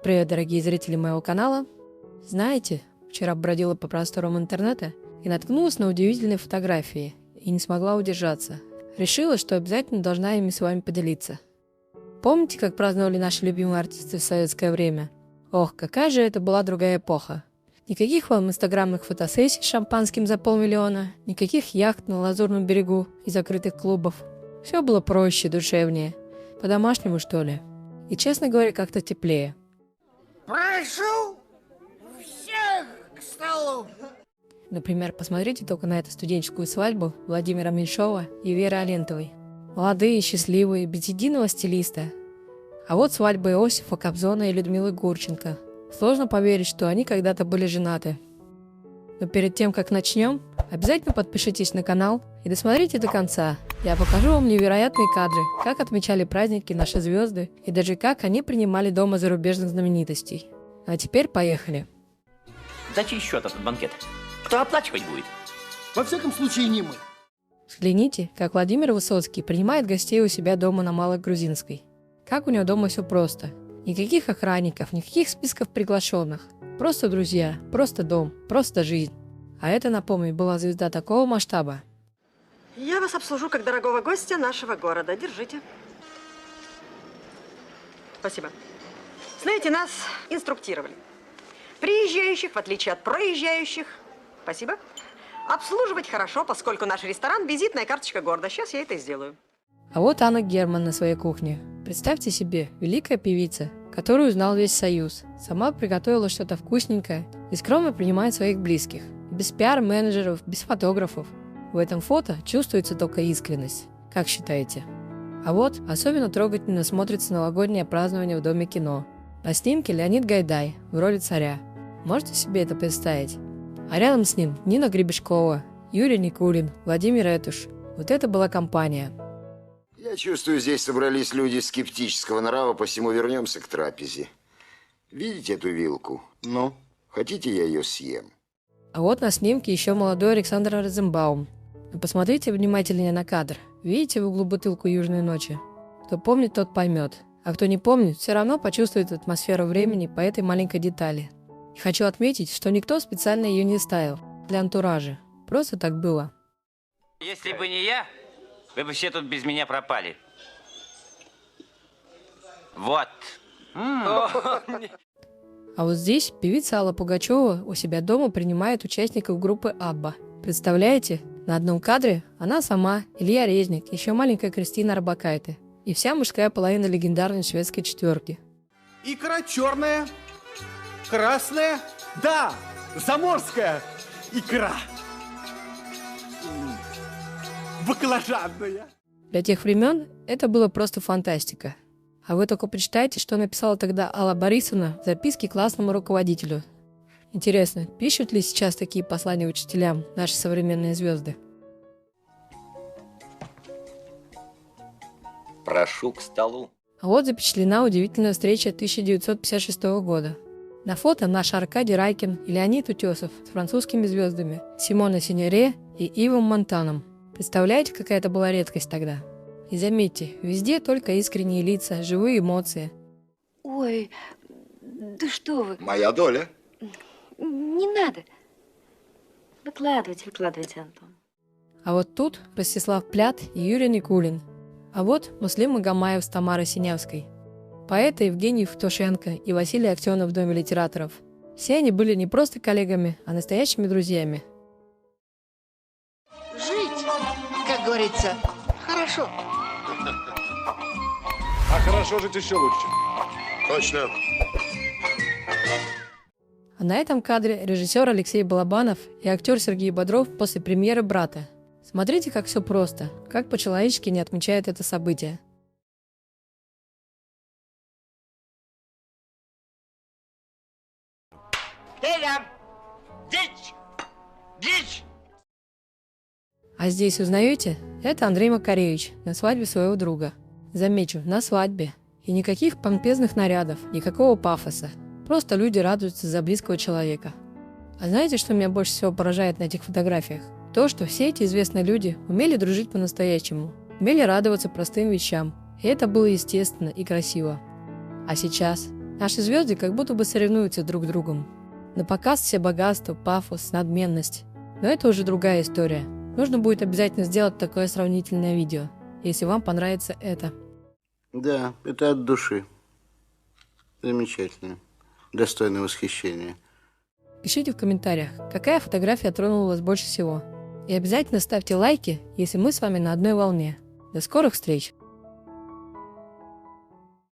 Привет, дорогие зрители моего канала. Знаете, вчера бродила по просторам интернета и наткнулась на удивительные фотографии и не смогла удержаться. Решила, что обязательно должна ими с вами поделиться. Помните, как праздновали наши любимые артисты в советское время? Ох, какая же это была другая эпоха. Никаких вам инстаграмных фотосессий с шампанским за 500 000, никаких яхт на Лазурном берегу и закрытых клубов. Все было проще, душевнее. По-домашнему, что ли. И, честно говоря, как-то теплее. Прошу всех к столу. Например, посмотрите только на эту студенческую свадьбу Владимира Меньшова и Веры Алентовой. Молодые, счастливые, без единого стилиста. А вот свадьба Иосифа Кобзона и Людмилы Гурченко. Сложно поверить, что они когда-то были женаты. Но перед тем, как начнем, обязательно подпишитесь на канал и досмотрите до конца. Я покажу вам невероятные кадры, как отмечали праздники наши звезды и даже как они принимали дома зарубежных знаменитостей. А теперь поехали. За чей счет этот банкет? Кто оплачивать будет? Во всяком случае, не мы. Взгляните, как Владимир Высоцкий принимает гостей у себя дома на Малой Грузинской. Как у него дома все просто. Никаких охранников, никаких списков приглашенных. Просто друзья, просто дом, просто жизнь. А это, напомню, была звезда такого масштаба. Я вас обслужу как дорогого гостя нашего города. Держите. Спасибо. Знаете, нас инструктировали. Приезжающих, в отличие от проезжающих, спасибо, обслуживать хорошо, поскольку наш ресторан – визитная карточка города. Сейчас я это сделаю. А вот Анна Герман на своей кухне. Представьте себе, великая певица, которую знал весь Союз. Сама приготовила что-то вкусненькое и скромно принимает своих близких. Без пиар-менеджеров, без фотографов. В этом фото чувствуется только искренность. Как считаете? А вот особенно трогательно смотрится новогоднее празднование в Доме кино. На снимке Леонид Гайдай в роли царя. Можете себе это представить? А рядом с ним Нина Гребешкова, Юрий Никулин, Владимир Этуш. Вот это была компания. Я чувствую, здесь собрались люди скептического нрава, посему вернемся к трапезе. Видите эту вилку? Ну, хотите, я ее съем? А вот на снимке еще молодой Александр Розенбаум. Но посмотрите внимательнее на кадр. Видите в углу бутылку «Южной ночи»? Кто помнит, тот поймет. А кто не помнит, все равно почувствует атмосферу времени по этой маленькой детали. И хочу отметить, что никто специально ее не ставил для антуража. Просто так было. Если бы не я, вы бы все тут без меня пропали. Вот. А вот здесь певица Алла Пугачева у себя дома принимает участников группы Абба. Представляете? На одном кадре она сама, Илья Резник, еще маленькая Кристина Орбакайте и вся мужская половина легендарной шведской четверки. Икра черная, красная, да, заморская икра. Баклажанная. Для тех времен это было просто фантастика. А вы только почитайте, что написала тогда Алла Борисовна в записке классному руководителю. Интересно, пишут ли сейчас такие послания учителям наши современные звезды? Прошу к столу. А вот запечатлена удивительная встреча 1956 года. На фото наш Аркадий Райкин и Леонид Утесов с французскими звездами Симона Синьоре и Ивом Монтаном. Представляете, какая это была редкость тогда? И заметьте, везде только искренние лица, живые эмоции. Ой, да что вы, Моя доля. не надо. Выкладывайте, Антон. А вот тут Ростислав Плят и Юрий Никулин. А вот Муслим Магомаев с Тамарой Синявской. Поэты Евгений Евтушенко и Василий Актенов в Доме литераторов. Все они были не просто коллегами, а настоящими друзьями. Жить, как говорится, хорошо. А хорошо жить еще лучше. Точно. А на этом кадре режиссер Алексей Балабанов и актер Сергей Бодров после премьеры «Брата». Смотрите, как все просто, как по-человечески не отмечают это событие. Дичь! Дичь! А здесь узнаете? Это Андрей Макаревич на свадьбе своего друга. Замечу, на свадьбе. И никаких помпезных нарядов, никакого пафоса. Просто люди радуются за близкого человека. А знаете, что меня больше всего поражает на этих фотографиях? То, что все эти известные люди умели дружить по-настоящему, умели радоваться простым вещам. И это было естественно и красиво. А сейчас Наши звезды как будто бы соревнуются друг с другом. На показ все богатство, пафос, надменность. Но это уже другая история. Нужно будет обязательно сделать такое сравнительное видео, если вам понравится это. Да, это от души. Замечательно. Достойно восхищения. Пишите в комментариях, какая фотография тронула вас больше всего. И обязательно ставьте лайки, если мы с вами на одной волне. До скорых встреч!